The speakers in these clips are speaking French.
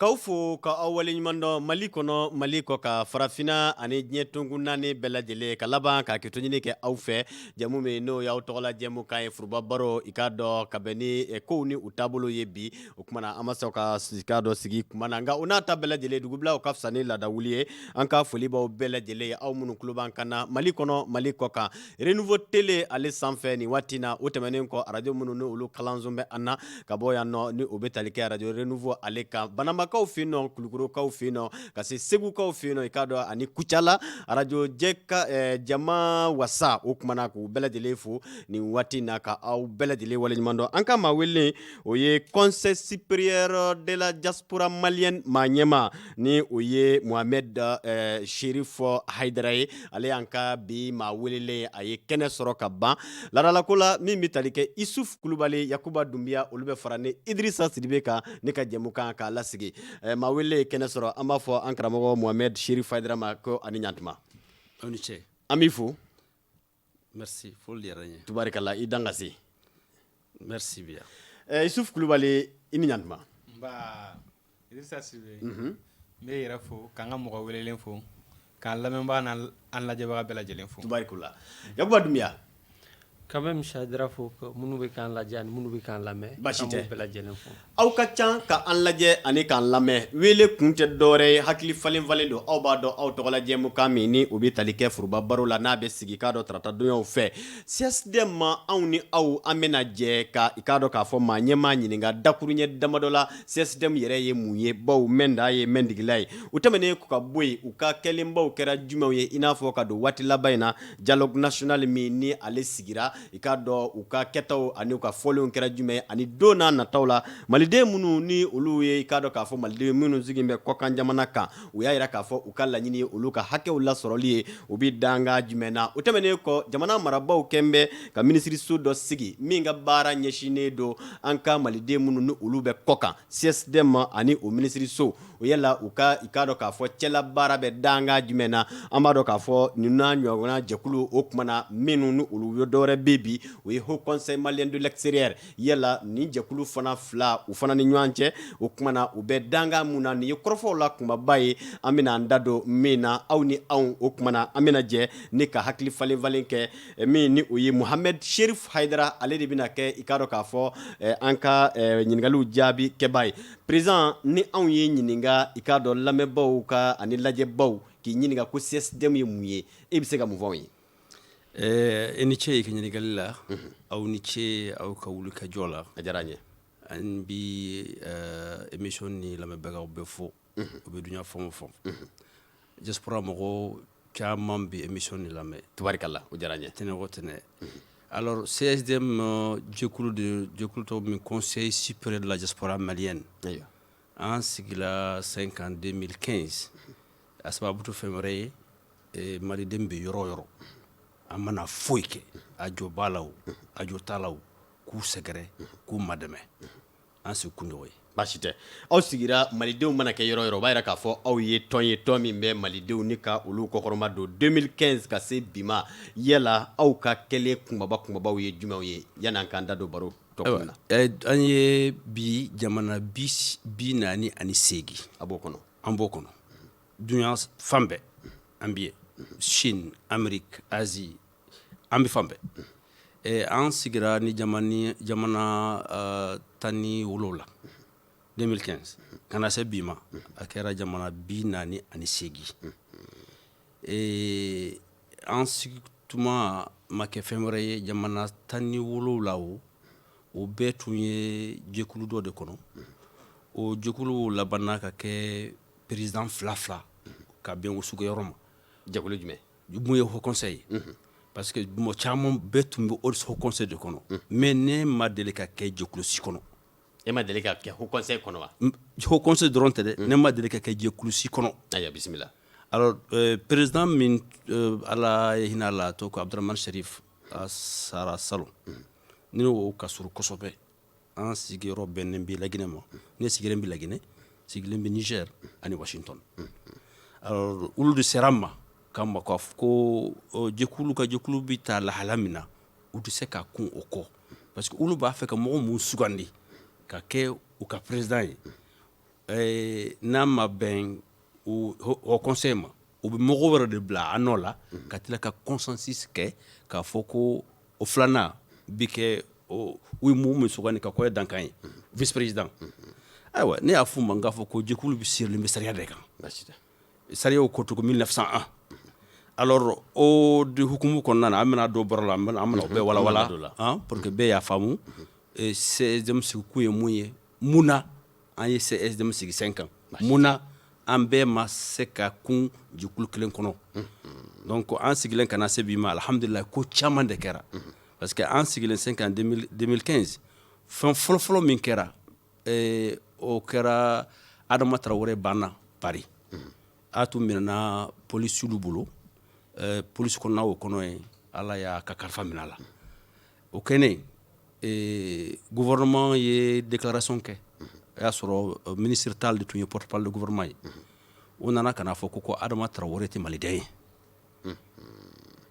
K'aw fo ka aw waleɲuman dɔn Mali kɔnɔ Mali kɔ ka farafinna ani diɲɛ tonkun naani bɛɛ lajɛlen ka laban ka hakɛto ɲini kɛ aw fɛ jamu min n'o y'aw tɔgɔla jɛmukan ye Furuba Baro i k'a dɔn ka bɛn ni kow ni u taabolo ye bi o kumana an ma sɔn ka sika dɔ sigi kuma na nka o n'a ta bɛɛ lajɛlen dugubila o ka fisa ni laadawuli ye an ka foli b'aw bɛɛ lajɛlen ye aw minnu tulo b'an kan na Mali kɔnɔ Mali kɔ kan Renouveau Télé ale sanfɛ nin waati in na o tɛmɛnen kɔ radio minnu ni olu kalanso bɛ an na ka bɔ yan nɔ ni o bɛ tali kɛ radio Renouveau ale kan Banambakaw fɛ yen nɔ Kulukorokaw fɛ yen nɔ ka se Segukaw fɛ yen nɔ i k'a dɔn ani Kucala radio jama wasa o kumana k'u bɛɛ lajɛlen fo nin waati in na ka aw bɛɛ lajɛlen waleɲuman dɔn an ka maa wele o ye Conseil supérieur de la diaspora malienne maa ɲɛma ni o ye Mohamed Cherif Hayidara ye ale y'an ka bi maa welelen a ye kɛnɛ sɔrɔ ka ban laadalako la min bɛ tali kɛ Isuf Kulubali Yakuba Dunbiya olu bɛ fara ni Idrissa Sidibe kan ne ka jɛmukan k'a lasigi maa welelen ye kɛnɛ sɔrɔ an b'a fɔ an karamɔgɔ Mohamed Cherif Hayidara ma ko ani ɲantuma aw ni ce an b'i fo merci foli diyara n ye tubarikala i dan ka se merci bien Isuf Kulubali i ni ɲantuma nba Idrissa Sidibe n bɛ yɛrɛ fo k'an ka mɔgɔ welelen fo k'an lamɛnbaga n'an lajɛbaga bɛɛ lajɛlen fo tubarikala Yakuba Dunbiya quand même Chadira fo minnu bɛ k'an lajɛ ani minnu bɛ k'an lamɛn baasi tɛ an b'u bɛɛ lajɛlen fo aw ka can ka an lajɛ ani k'an lamɛn wele kun tɛ dɔwɛrɛ ye hakili falen falen don aw b'a dɔn aw tɔgɔla jɛmukan min ni o bɛ tali kɛ Furuba Baro la n'a bɛ sigi k'a dɔn tarata donyaw fɛ CSDM ma anw ni aw an bɛna jɛ ka i k'a dɔn k'a fɔ maa ɲɛmaa ɲininka dakuruɲɛ damadɔ la CSDM yɛrɛ ye mun ye baw mɛnda ye mɛndigila ye u tɛmɛnen ka bɔ yen u ka kɛlenbaw kɛra jumɛnw ye i n'a fɔ ka don waati laban in na dialogue national min ni ale sigira i k'a dɔn u ka kɛtaw ani u ka fɔlenw kɛra jumɛn ye ani don n'a nataw la maliden minnu ni olu ye i k'a dɔn k'a fɔ maliden minnu sigilen bɛ kɔkan jamana kan u y'a jira k'a fɔ u ka laɲini ye olu ka hakɛw lasɔrɔli ye u bɛ danga jumɛn na o tɛmɛnen kɔ jamana marabaw kɛn bɛ ka minisiriso dɔ sigi min ka baara ɲɛsinnen don an ka maliden minnu ni olu bɛ kɔkan CSDM ani o minisiriso o yala u ka i k'a dɔn k'a fɔ cɛla baara bɛ danga jumɛn na an b'a dɔn k'a fɔ nin n'a ɲɔgɔnna jɛkulu o kumana minnu ni olu ye dɔwɛrɛ bɛ bi o ye Haut Conseil malien de l'extérieur yala nin jɛkulu fana fila u fana ni ɲɔgɔn cɛ o kumana u bɛ danga mun na nin ye kɔrɔfɔw la kumaba ye an bɛna an da don min na aw ni anw o kumana an bɛna jɛ ne ka hakili falen falen kɛ min ni o ye Mohamed Cherif Hayidara ale de bɛna kɛ i k'a dɔn k'a fɔ an ka ɲininkaliw jaabi kɛba ye président ni anw ye ɲininka i k'a dɔn lamɛnbaw ka ani lajɛbaw k'i ɲininka ko CSDM ye mun ye e bɛ se ka mun fɔ anw ye e ni ce i ka ɲininkali la aw ni ce aw ka wuli ka jɔ la a diyara an ye an bi émission ni lamɛnbagaw bɛɛ fo u bɛ duɲa fɛn o fɛn diaspora mɔgɔw caman bɛ émission ni lamɛn tubarikala o diyara an ye tɛnɛ o tɛnɛ alors CSDM jɛkulu tɔgɔ min Conseil supérieur de la diaspora malienne ayiwa an sigila 5 ans 2015 a sababu to fɛn wɛrɛ ye maliden bɛ yɔrɔ o yɔrɔ an mana foyi kɛ a jɔ b'a la o a jɔ t'a la o k'u sɛgɛrɛ k'u madɛmɛ an sigi kun ɲɔgɔn ye baasi tɛ aw sigira malidenw mana kɛ yɔrɔ yɔrɔ o b'a jira k'a fɔ aw ye tɔn min bɛ malidenw ni ka olu kɔkɔrɔma don 2015 ka se bi ma yala aw ka kɛlen kunbabaw ye jumɛnw ye yan'an k'an da don baro tɔkun na an ye bi jamana bi 48 a b'o kɔnɔ an b'o kɔnɔ duɲa fan bɛɛ an bɛ yen Chine Amérique Asie an bɛ fan bɛɛ an sigira ni jamana 17 2015 ka na se bi ma a kɛra jamana 48 an sigi tuma ma kɛ fɛn wɛrɛ ye jamana 17 o bɛɛ tun ye jɛkulu dɔ de kɔnɔ o jɛkulu labanna ka kɛ président fila ka bɛn o sugiyɔrɔ ma jɛkulu jumɛn mun ye Haut Conseil parce que mɔgɔ caman bɛɛ tun bɛ Haut Conseil de kɔnɔ mais ne ma deli ka kɛ jɛkulu si kɔnɔ e ma deli ka kɛ Haut Conseil kɔnɔ wa Haut Conseil dɔrɔn tɛ dɛ ne ma deli ka kɛ jɛkulu si kɔnɔ ayiwa bisimila alors président min ala ye hinɛ a la to ko Abdramane Cherif a sara salon ni o ka surun kosɛbɛ an sigiyɔrɔ bɛnnen bɛ Laginɛ ma ne sigilen bɛ Laginɛ sigilen bɛ Niger ani Washington alors olu de sera ma k'a fɔ ko jɛkulu bɛ taa lahala min na u tɛ se ka kun o kɔ parce que olu b'a fɛ ka mɔgɔ mun sugandi ka kɛ u ka président ye n'a ma bɛn o conseil ma u bɛ mɔgɔ wɛrɛ de bila a nɔ la ka tila ka consensus kɛ k'a fɔ ko o filanan bi kɛ u ye mun min sugandi ka kɔɲɔ dankan ye vice président ayiwa ne y'a f'u ma n k'a fɔ ko jɛkulu bɛ sirilen bɛ sariya de kan sariyaw ko cogo 1901 alors o de hukumu kɔnɔna na an bɛna dɔ bɔra la an bɛna o bɛɛ walawala pour que bɛɛ y'a faamu CSDM sigikun ye mun ye mun na an ye CSDM sigi 5 ans mun na an bɛɛ ma se ka kun jɛkulu kelen kɔnɔ donc an sigilen ka na se bi ma alhamdulilayi ko caman de kɛra parce que an sigilen 5 ans 2015 fɛn fɔlɔfɔlɔ min kɛra o kɛra Adama Traoré banna Paris a tun minɛna polisiw bolo polisi kɔnɔna o kɔnɔ ye ala y'a ka kalifa minɛ a la o kɛlen gouvernement ye déclaration kɛ o y'a sɔrɔ ministre Tall de tun ye porte-parole de gouvernement ye o nana ka na fɔ ko Adama Traoré tɛ maliden ye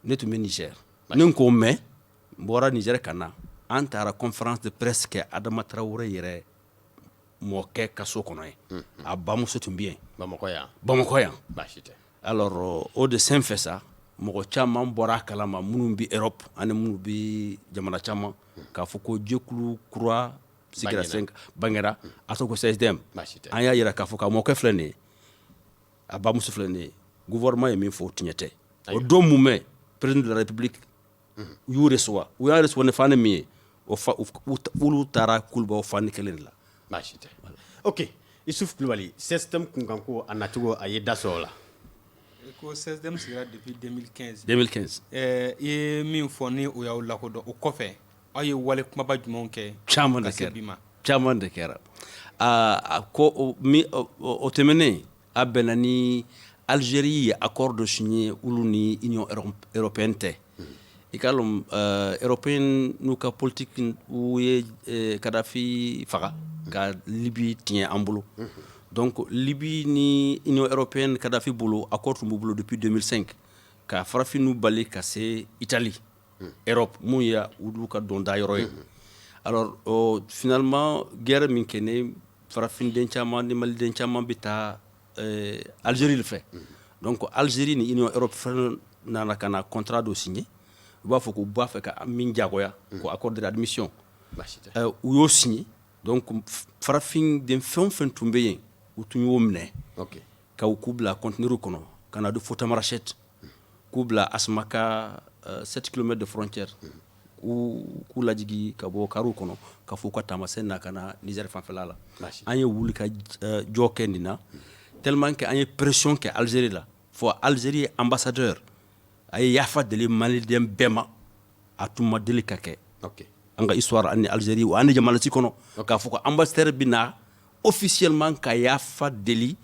ne tun bɛ Niger ne ko mɛn n bɔra Niger ka na an taara conférence de presse kɛ Adama Traoré yɛrɛ mɔkɛ ka so kɔnɔ ye a bamuso tun bɛ yen Bamakɔ yan alors o de senfɛ sa mɔgɔ caman bɔra a kalama minnu bɛ Europe ani minnu bɛ jamana caman k'a fɔ ko jɛkulu kura sigira bangera a tɔgɔ ko CSDM an y'a yira k'a fɔ k'a mɔkɛ filɛ nin ye a bamuso filɛ nin ye gouvernement ye min fɔ o tiɲɛ tɛ o don mun mɛn président de la République u y'u recevoir u y'a recevoir ni fani min ye olu taara kulubaw fani kelen de la baasi tɛ ok Isuf Kulibali CSDM kunkanko a nacogo a ye da sɔrɔ o la ko CSDM sigira depuis 2015 2015 i ye min fɔ ni o y'aw lakodɔn o kɔfɛ aw ye wale kumaba jumɛnw kɛ caman de kɛra ko o tɛmɛnen a bɛnna ni Algérie ye accord dɔ signé olu ni Union européenne tɛ i ka lɔn européenne n'u ka politique u ye Kadhafi faga ka Libye tiɲɛ an bolo donc Libye ni Union européenne Kadhafi bolo accord tun b'u bolo depuis 2005 ka farafinnu bali ka se Italie Europe mun ye olu ka donda yɔrɔ ye alors finalement guerre min kɛlen farafinden caman ni maliden caman bɛ taa Algérie de fɛ donc Algérie ni Union européenne nana ka na contrat dɔ signé u b'a fɔ ko b'a fɛ ka min jagoya ko accord de admission u y'o signé donc farafinden fɛn o fɛn tun bɛ yen u tun y'o minɛ ka u k'u bila conteneur kɔnɔ ka na don Fota Marachette k'u bila Asmaka 7 km de frontière k'u lajigi ka bɔ kariw kɔnɔ ka fɔ ka taamasen na ka na Niger fanfɛla la an ye wuli ka jɔ kɛ nin na tellement que an ye pression kɛ Algérie la fɔ Algérie ambassadeur a ye yafa deli maliden bɛɛ ma a tun ma deli ka kɛ an ka histoire ani Algérie wa ani jamanati kɔnɔ k'a fɔ ko ambassadeur bɛ na officiellement ka yafa deli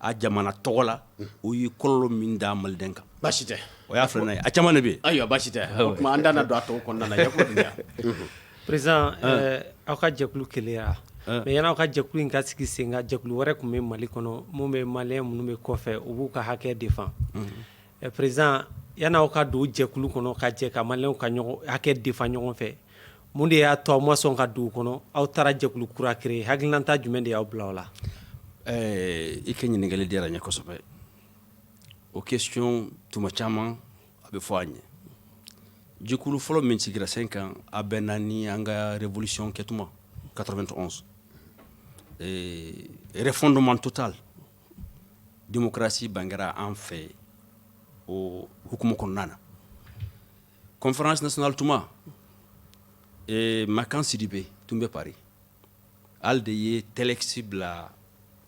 a jamana tɔgɔ la o ye kɔlɔlɔ min da maliden kan baasi tɛ o y'a filɛ n'a ye a caman de bɛ yen ayiwa baasi tɛ o tuma an da na don a tɔgɔ kɔnɔna na Yakuba Dunbiya président aw ka jɛkulu kelenya mais yan'aw ka jɛkulu in ka sigi sen kan jɛkulu wɛrɛ tun bɛ Mali kɔnɔ mun bɛ maliyɛn minnu bɛ kɔfɛ u b'u ka hakɛ défend président yan'aw ka don jɛkulu kɔnɔ ka jɛ ka maliyɛnw ka ɲɔgɔn hakɛ défend ɲɔgɔn fɛ mun de y'a to aw ma sɔn ka don o kɔnɔ aw taara jɛkulu kura créer hakilinata jumɛn de y'aw bila o la i ka ɲininkali diyara n ye kosɛbɛ o question tuma caman a bɛ fɔ an ye jɛkulu fɔlɔ min sigira sen kan a bɛnna ni an ka révolution kɛtuma 91 refondement total démocratie bangera an fɛ o hukumu kɔnɔna na conférence nationale tuma Makan Sidibe tun bɛ Paris ale de ye telex bila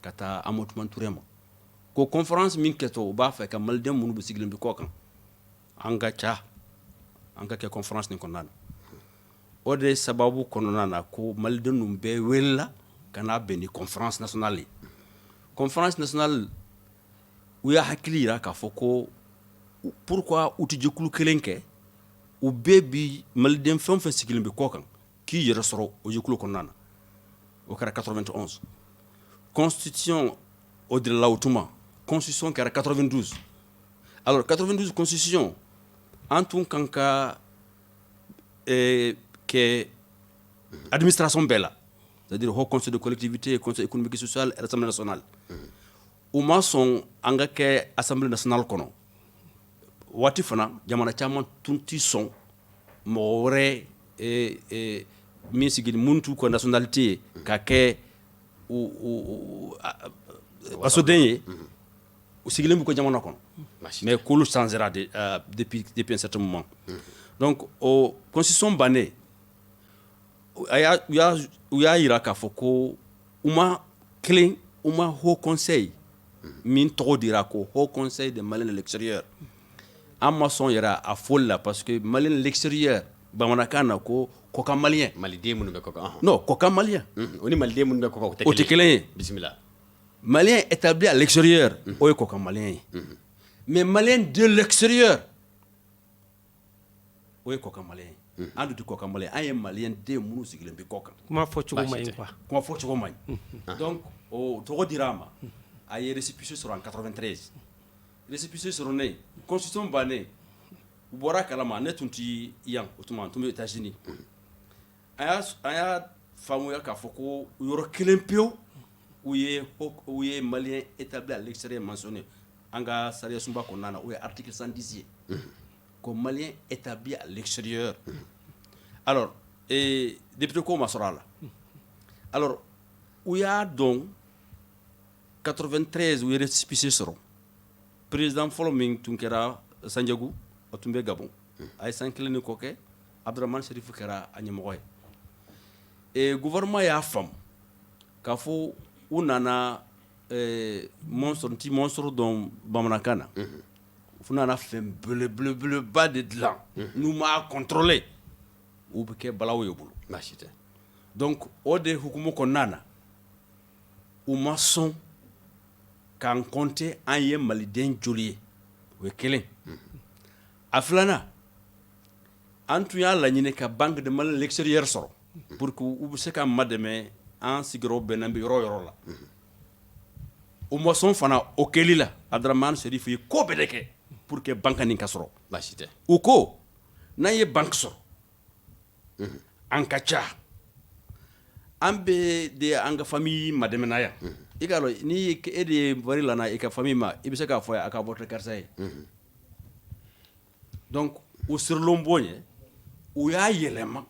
ka taa Amadou Touré ma ko conférence min kɛtɔ u b'a fɛ ka maliden minnu bɛ sigilen bɛ kɔ kan an ka ca an ka kɛ conférence nin kɔnɔna na o de sababu kɔnɔna na ko maliden ninnu bɛɛ welela ka n'a bɛn ni conférence nationale ye conférence nationale u y'a hakili yira k'a fɔ ko pourquoi u tɛ jɛkulu kelen kɛ u bɛɛ bi maliden fɛn o fɛn sigilen bɛ kɔ kan k'i yɛrɛ sɔrɔ o jɛkulu kɔnɔna na o kɛra 91 constitution o de la o tuma constitution kɛra 92 alors 92 constitution an tun kan ka kɛ administration bɛɛ la c'est-à-dire Haut Conseil de collectivité, Conseil économique et social, Assemblée nationale. U ma sɔn an ka kɛ Assemblée nationale kɔnɔ. Waati fana jamana caman tun ti sɔn mɔgɔ wɛrɛ min sigili mun t'u ka nationalité ye ka kɛ fasoden ye u sigilen b'u ka jamana kɔnɔ. Mais k'olu changera depuis un certain moment. Donc o constitution bannen u y'a yira k'a fɔ ko u ma Haut Conseil min tɔgɔ dira ko Haut Conseil des Maliens de l'extérieur. An ma sɔn yɛrɛ a fɔli la parce que Malien de l'extérieur bamanankan na ko kɔkan malien. Maliden minnu bɛ kɔkan. Non, kɔkan malien. O ni maliden minnu bɛ kɔkan o tɛ kelen ye. Bisimila. Malien établi à l'extérieur o ye kɔkan malien ye. Mais malien de l'extérieur o ye kɔkan malien ye. An dun tɛ kɔkan malien, an ye malien den minnu sigilen bɛ kɔkan. Kuma fɔcogo man ɲi quoi. Kuma fɔcogo man ɲi. Donc o tɔgɔ dira a ma. A ye récépissé sɔrɔ en 93. Récépissé sɔrɔ ne constitution bannen u bɔra kalama ne tun ti yan o tuma n tun bɛ États-Unis. An y'a faamuya k'a fɔ ko yɔrɔ kelen pewu u ye malien établi à l'extérieur mentionné an ka sariya sunba kɔnɔna na o ye article 110 ye. Ko malien établi à l'extérieur. Alors député ko ma sɔrɔ a la. Alors u y'a dɔn 93 u ye récépissé sɔrɔ. Président fɔlɔ min tun kɛra Sandiago o tun bɛ Gabon. A ye san 1 ni kɔ kɛ Abdramane Chérif kɛra a ɲɛmɔgɔ ye. Gouvernement y'a faamu k'a fɔ u nana monstre dɔn bamanankan na. U nana fɛn belebeleba de dilan n'u m'a contrôler u bɛ kɛ balawu ye bolo. Baasi tɛ. Donc o de hukumu kɔnɔna na u ma sɔn k'an compter an ye maliden joli ye o ye kelen. A filanan an tun y'a laɲini ka Banque de Mali de l'extérieur sɔrɔ pour que u bɛ se ka ma dɛmɛ an sigiyɔrɔ bɛnnen bɛ yɔrɔ o yɔrɔ la. U ma sɔn fana o kɛli la Abdramane Chérif ye ko bɛɛ de kɛ pour que banque nin ka sɔrɔ. Baasi tɛ. U ko n'an ye banque sɔrɔ an ka ca an bɛɛ de an ka famille ma dɛmɛ na yan. I k'a dɔn ni e de ye wari lana i ka famille ma i bɛ se k'a fɔ a ka bɔ tɛ karisa ye. Donc o sirilen bɔ ɲɛ u y'a yɛlɛma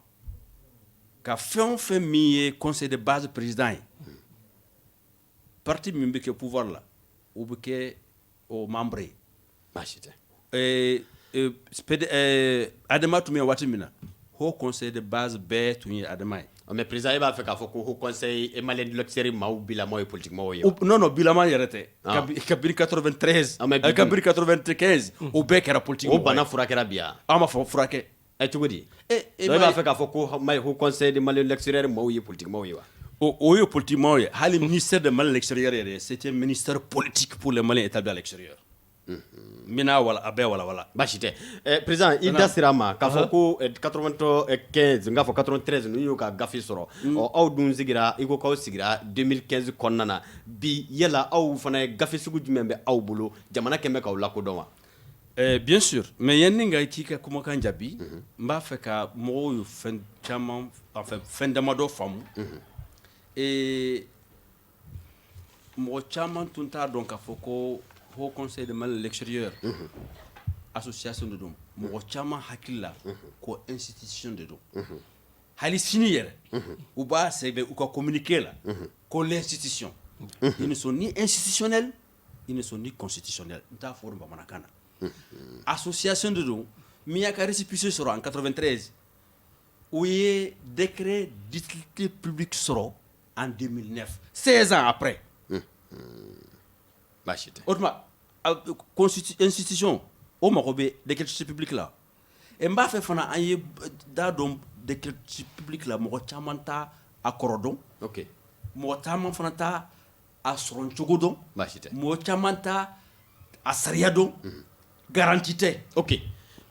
ka fɛn o fɛn min ye conseil de base président ye parti min bɛ kɛ pouvoir la u bɛ kɛ o membre ye. Baasi tɛ. Adama tun bɛ waati min na Haut Conseil de base bɛɛ tun ye Adama ye. Mais président e b'a fɛ k'a fɔ ko Haut Conseil et Malien de l'extérieur maaw bilama ye politique maaw ye. Non bilama yɛrɛ tɛ. Kabini 93 kabini 95 o bɛɛ kɛra politique maaw ye. O bana furakɛra bi ya. An ma fɔ furakɛ. Cogo di? E b'a fɛ k'a fɔ ko Haut Conseil de Malien de l'extérieur maaw ye politique maaw ye wa? O ye politique maaw ye. Hali ministère de Mali de l'extérieur yɛrɛ c'était un ministère politique pour les Maliens établis à l'extérieur. Mina wala a bɛɛ wala. Baasi tɛ. Président i da sera a ma k'a fɔ ko 95 n k'a fɔ 93 n'u y'u ka gafe sɔrɔ. Aw dun sigira i ko k'aw sigira 2015 kɔnɔna na bi yala aw fana ye gafe sugu jumɛn bɛ aw bolo jamana kɛn bɛ k'aw lakodɔn wa? Bien sûr mais yanni n ka k'i ka kumakan jaabi n b'a fɛ ka mɔgɔw ye fɛn caman enfin fɛn damadɔ faamu. Mɔgɔ caman tun t'a dɔn k'a fɔ ko Haut Conseil de Mali de l'extérieur association de don mɔgɔ caman hakili la ko institution de don. Hali sini yɛrɛ u b'a sɛbɛn u ka communiqué la ko l'institution ils ne sont ni institutionnels ils ne sont ni constitutionnels n t'a fɔ bamanankan na. Association de don min y'a ka récépissé sɔrɔ en 93 u ye décret d'utilité publique sɔrɔ en 2009 16 ans après. Baasi tɛ. O tuma institution o mago bɛ décret public la. N b'a fɛ fana an ye da dɔn décret public la mɔgɔ caman t'a a kɔrɔ dɔn. Ok. Mɔgɔ caman fana t'a a sɔrɔ cogo dɔn. Baasi tɛ. Mɔgɔ caman t'a a sariya dɔn. Garanti tɛ. Ok.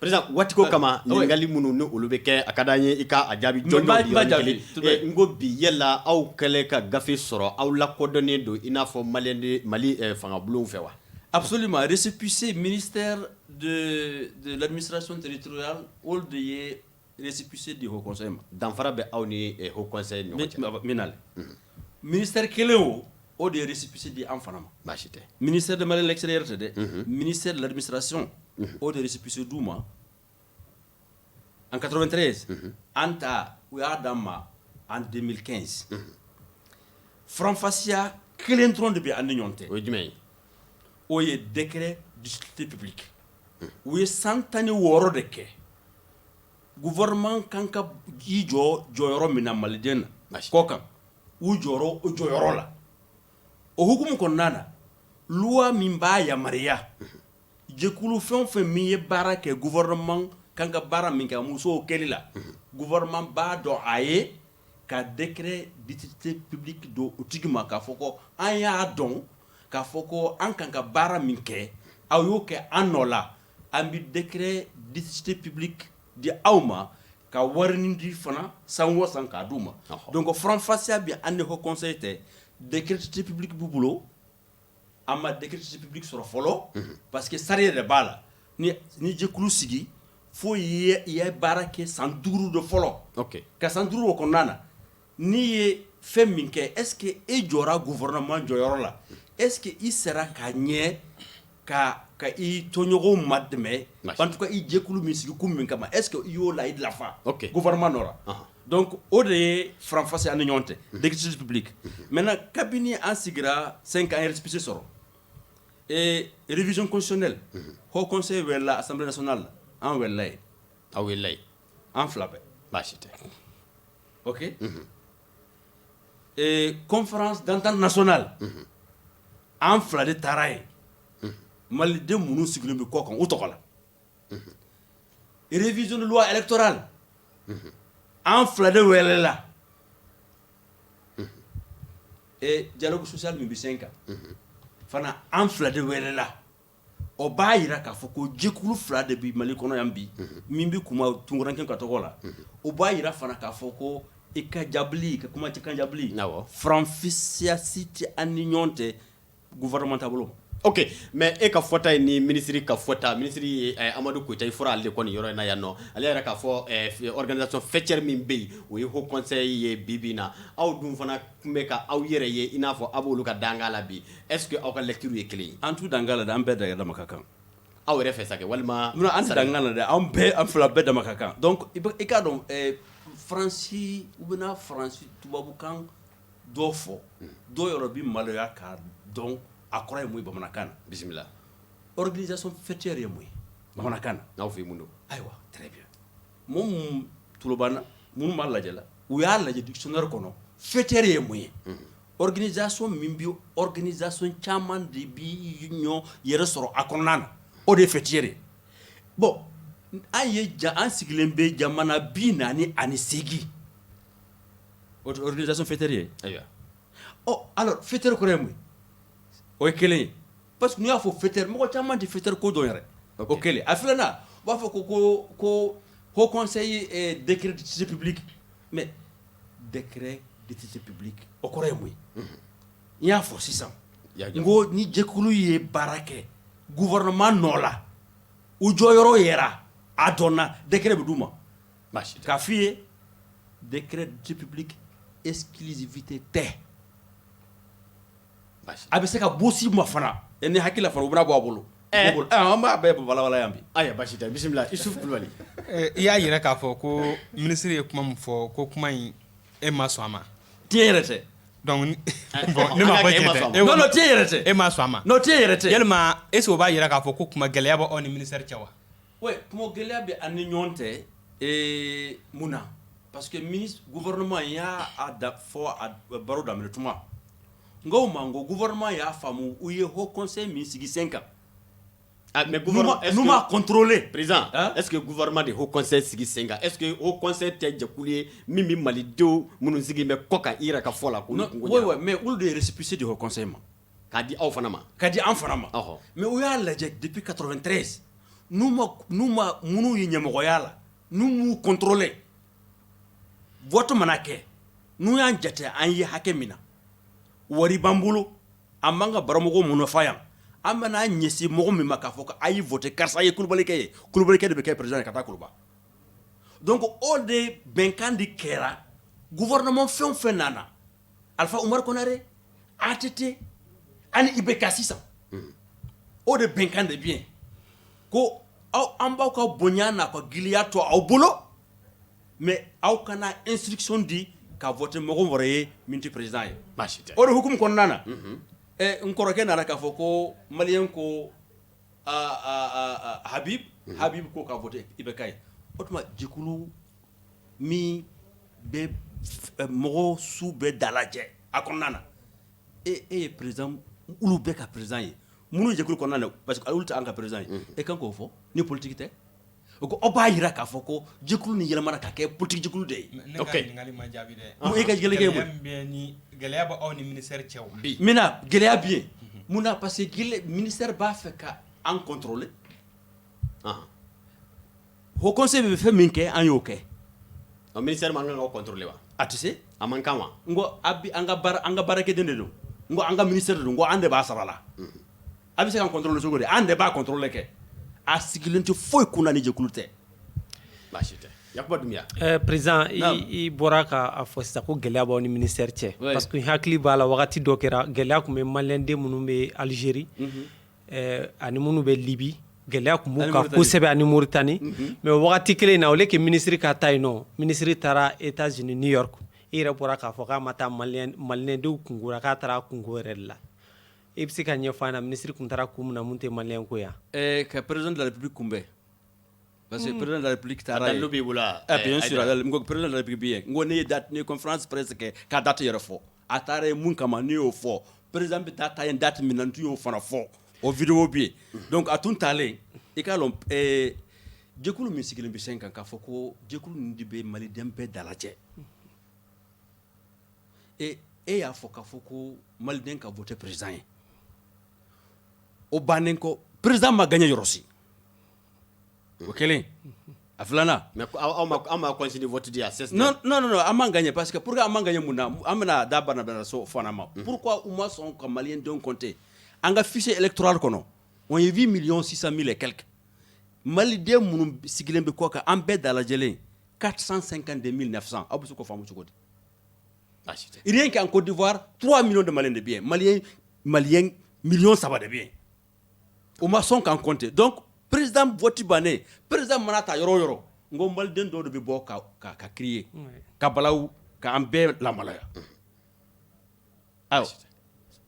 Président waati ko kama ɲininkali minnu ni olu bɛ kɛ a ka d'an ye i ka a jaabi jɔnjɔn di yɔrɔnin kelen. N ko bi yala aw kɛlen ka gafe sɔrɔ aw lakodɔnnen don i n'a fɔ Mali fangabulonw fɛ wa? Absolument. Récépissé ministère de l'administration territoriale olu de ye récépissé du Haut Conseil ma. danfara bɛ aw ni Haut Conseil ni ɲɔgɔn cɛ. Minale. Ministère kelen o de récépissé di an fana ma. Baasi tɛ. Ministère de l'extérieur tɛ dɛ. Ministère de l'administration o de récépissé d'u ma. En 93 an ta u y'a d'an ma en 2015. Franfasiya kelen dɔrɔn de bɛ an ni ɲɔgɔn cɛ. O ye jumɛn ye? O ye décret d'utilité publique. U ye 116 de kɛ. Gouvernement kan ka i jɔ jɔyɔrɔ min na maliden na kɔ kan u jɔyɔrɔ o jɔyɔrɔ la o hukumu kɔnɔna na loi min b'a yamaruya jɛkulu fɛn o fɛn min ye baara kɛ gouvernement kan ka baara min kɛ musow kɛli la gouvernement b'a dɔn a ye ka décret d'utilité publique do o tigi ma k'a fɔ ko an y'a dɔn k'a fɔ ko an kan ka baara min kɛ aw y'o kɛ an nɔ la an bi décret d'utilité publique di aw ma ka warini di fana san o san k'a d'u ma donc Franfasiya bi an ni Haut Conseil tɛ décret d'utilité publique b'u bolo an ma décret d'utilité publique sɔrɔ fɔlɔ parce que sariya de b'a la ni jɛkulu sigi fo i ye baara kɛ san 5 de fɔlɔ ka san 5 o kɔnɔna na n'i ye fɛn min kɛ est ce que e jɔra gouvernement jɔyɔrɔ la est ce que i sera ka ɲɛ ka i toɲɔgɔnw ma dɛmɛ en tout cas i jɛkulu min sigi kun min kama est ce que i y'o la i lafa gouvernement nɔ la donc o de ye Franfasiya ni ɲɔgɔn cɛ d'utilité publique maintenant kabini an sigira 5 ans récépissé sɔrɔ et révision constitutionnelle Haut Conseil wɛrɛla Assemblée nationale an wɛrɛla ye aw wɛrɛla ye an fila bɛɛ baasi tɛ. ok et conférence d'entente nationale an fila de taara ye maliden minnu sigilen bɛ kɔ kan u tɔgɔ la révision de loi électorale an fila de wɛlɛla et dialogue social min bɛ sen kan fana an fila de wɛlɛla o b'a yira k'a fɔ ko jɛkulu fila de bɛ Mali kɔnɔ yan bi min bɛ kuma Tunkaranke ka tɔgɔ la o b'a yira fana k'a fɔ ko i ka jabili ka kuma cɛ kan jabili Franfasiya si tɛ an ni ɲɔgɔn cɛ gouvernement taabolo. ok mais e ka fɔta ye ni ministre ka fɔta ministre ye Amadu Koyita i fɔra ale de kɔni yɔrɔ in na yan nɔ ale yɛrɛ k'a fɔ organisation fêtière min bɛ yen o ye Haut Conseil ye bi na aw dun fana tun bɛ ka aw yɛrɛ ye i n'a fɔ aw b'olu ka danga la bi est ce que aw ka lecture ye kelen ye. an t'u danga la dɛ an bɛɛ dama ka kan. aw yɛrɛ fɛ sa kɛ walima. non an tɛ danga la dɛ an fila bɛɛ dama ka kan donc i k'a dɔn Faransi u bɛna Faransi tubabukan dɔ fɔ dɔw yɔrɔ bi maloya k'a dɔn a kɔrɔ ye mun ye bamanankan na bisimila organisation fêtière ye mun ye bamanankan na n'aw fɛ yen mun don ayiwa très bien mun tulobanna minnu b'a lajɛ la u y'a lajɛ dictionnaire kɔnɔ fêtière ye mun ye organisation min bi organisation caman de bi ɲɔ yɛrɛ sɔrɔ a kɔnɔna na o de ye fêtière ye bon an sigilen bɛ jamana 48 o tɛ organisation fêtière ye ayiwa alors fêtière kɔrɔ ye mun ye o ye kelen ye parce que n'i y'a fɔ fêtière mɔgɔ caman tɛ fêtière ko dɔn yɛrɛ o kelen a filanan u b'a fɔ ko Haut Conseil décret d'utilité publique mais décret d'utilité publique o kɔrɔ ye mun ye n y'a fɔ sisan n ko ni jɛkulu ye baara kɛ gouvernement nɔ la u jɔyɔrɔ yɛrɛ a dɔnna décret bɛ d'u ma k'a f'i ye décret d'utilité publique exclusivité tɛ a bɛ se ka bosi ma fana ni hakili fana u bɛna bɔ a bolo an b'a bɛɛ walawala yan bi aya basi tɛ bisimila Isufu Kulubali i y'a yira k'a fɔ ko ministre ye kuma min fɔ ko kuma in e ma sɔn a ma tiɲɛ yɛrɛ tɛ donc bon ne m'a fɔ tiɲɛ tɛ non tiɲɛ yɛrɛ tɛ e ma sɔn a ma non tiɲɛ yɛrɛ tɛ yalima est ce que o b'a yira k'a fɔ ko kuma gɛlɛya bɛ aw ni ministère cɛ wa oui kuma gɛlɛya bɛ an ni ɲɔgɔn cɛ mun na parce que ministre gouvernement y'a fɔ a baro daminɛ tuma n ko ma n ko gouvernement y'a faamu u ye Haut Conseil min sigi sen kan mais gouvernement n'u m'a contrôlé président est ce que gouvernement de Haut Conseil sigi sen kan est ce que Haut Conseil tɛ jɛkulu ye min bɛ malidenw minnu sigi bɛ kɔ kan i yɛrɛ ka fɔ la oui mais olu de ye récépissé du Haut Conseil ma k'a di aw fana ma k'a di an fana ma mais u y'a lajɛ depuis 93 n'u ma minnu ye ɲɛmɔgɔya la n'u m'u contrôlé vote mana kɛ n'u y'an jate an ye hakɛ min na wari b'an bolo an b'an ka baramɔgɔw mun nɔfɛ yan an bɛna ɲɛsin mɔgɔ min ma k'a fɔ ko a ye voté karisa ye Kulubalikɛ ye Kulubalikɛ de bɛ kɛ président ye ka taa Kuluba donc o de bɛnkan de kɛra gouvernement fɛn o fɛn nana Alpha Oumar Konaré ATT ani IBK sisan o de bɛnkan de bien ko aw an b'aw ka bonya n'a ka giliya to aw bolo mais aw kana instruction di ka voter mɔgɔ wɛrɛ ye min tɛ président ye o de hukumu kɔnɔna na n kɔrɔkɛ nana k'a fɔ ko maliyɛn ko Habib ko ka voter IBK ye o tuma jɛkulu min bɛ mɔgɔ su bɛɛ dalajɛ a kɔnɔna na e ye président olu bɛɛ ka président ye minnu jɛkulu kɔnɔna na parce que olu tɛ an ka président ye e kan k'o fɔ ni politique tɛ o ko aw b'a jira k'a fɔ ko jɛkulu ni yɛlɛmana ka kɛ politique jɛkulu de ye ne ka ɲininkali ma jaabi dɛ e ka ɲininkali kɛ gɛlɛya bɛ aw ni ministère cɛ wa maintenant gɛlɛya bɛ yen mun na parce que ministère b'a fɛ ka an contrôler haut conseil bɛ fɛn min kɛ an y'o kɛ o ministère man kan ka contrôler wa a tɛ se a man kan wa n ko an ka baarakɛden de don n ko an ka ministère de don n ko an de b'a sara la a bɛ se ka contrôler cogo di an de b'a contrôler kɛ a sigilen tɛ foyi kunna ni jɛkulu tɛ baasi tɛ Yakuba Dumbuya président i bɔra k'a fɔ sisan ko gɛlɛya b'aw ni ministère cɛ parce que hakili b'a la wagati dɔ kɛra gɛlɛya tun bɛ maliyɛnden minnu bɛ Algérie ani minnu bɛ Libye gɛlɛya tun b'u kan kosɛbɛ ani Mauritanie mais wagati kelen in na au lieu que ministre ka taa yen nɔ ministre taara États-Unis New York i yɛrɛ bɔra k'a fɔ k'a ma taa maliyɛndenw kunkura k'a taara kungo yɛrɛ de la i bɛ se ka ɲɛfɔ an na ministre tun taara kun min na mun tɛ maliyɛn ko yan ka président de la République kunbɛn parce que président de la République taara yen b'i bolo bien sûr n ko président de la République bɛ yen n ko ne ye conférence presse kɛ ka date yɛrɛ fɔ a taara yen mun kama ne y'o fɔ président bɛ taa yen date min na n tun y'o fana fɔ o vidéo bɛ yen donc a tun taalen i k'a lɔn jɛkulu min sigilen bɛ sen kan k'a fɔ ko jɛkulu nin de bɛ maliden bɛɛ dalajɛ e y'a fɔ k'a fɔ ko maliden ka voter président ye o bannen kɔ président ma gagné yɔrɔ si o kelen a filanan mais aw ma continuer vote di a non an m'an gagné parce que pour que an m'an gagné mun na an bɛna da bana so fana ma pourquoi u ma sɔn ka maliyɛndenw compter an ka fichier électoral kɔnɔ on ye 8 600 000 et quelques maliden minnu sigilen bɛ kɔ kan an bɛɛ dalajɛlen 452 900 aw bɛ se k'o faamu cogo di rien qu'en Côte d'Ivoire 3 millions de Maliens de bien Maliens millions ça va de bien o ma sɔn k'an compter donc président vote bannen président mana ta yɔrɔ o yɔrɔ n ko maliden dɔw de bɛ bɔ ka crier ka balawu k'an bɛɛ lamaloya ayiwa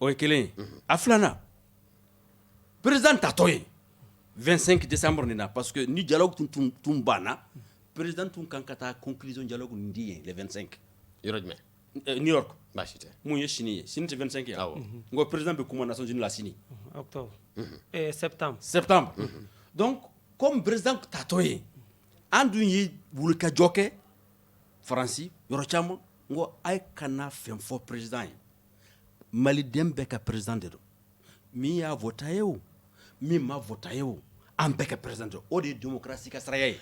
o ye kelen ye a filanan président tatɔ ye 25 décembre nin na parce que ni dialogue tun banna président tun kan ka taa conclusion dialogue nin di yen le 25 yɔrɔ jumɛn New York baasi tɛ mun ye sini ye sini tɛ 25 ye awɔ n ko président bɛ kuma Nations Unies la sini octobre septembre donc comme président tatɔ ye an dun ye wulikajɔ kɛ Faransi yɔrɔ caman n ko a ye kana fɛn fɔ président ye maliden bɛɛ ka président de don min y'a vota ye o min ma vota ye o an bɛɛ ka président de don o de ye démocratie ka saraya ye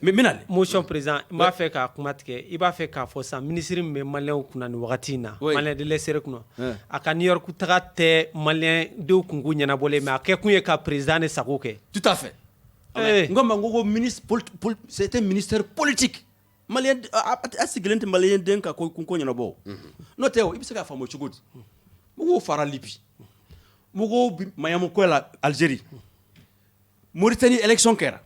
mais mina motion président n b'a fɛ k'a kuma tigɛ i b'a fɛ k'a fɔ sisan ministre min bɛ maliyɛnw kunna nin wagati in na maliyɛn de l'Est kunna a ka New York taga tɛ maliyɛndenw kunko ɲɛnabɔlen mais a kɛ kun ye ka président de sago kɛ tout à fait n ko ma n ko ministre c'était ministère politique maliyɛn a sigilen tɛ maliyɛnden ka kunko ɲɛnabɔ n'o tɛ i bɛ se k'a faamu cogo di mɔgɔw fara Libye mɔgɔw bɛ mayamu ko la Algérie Mauritanie élection kɛra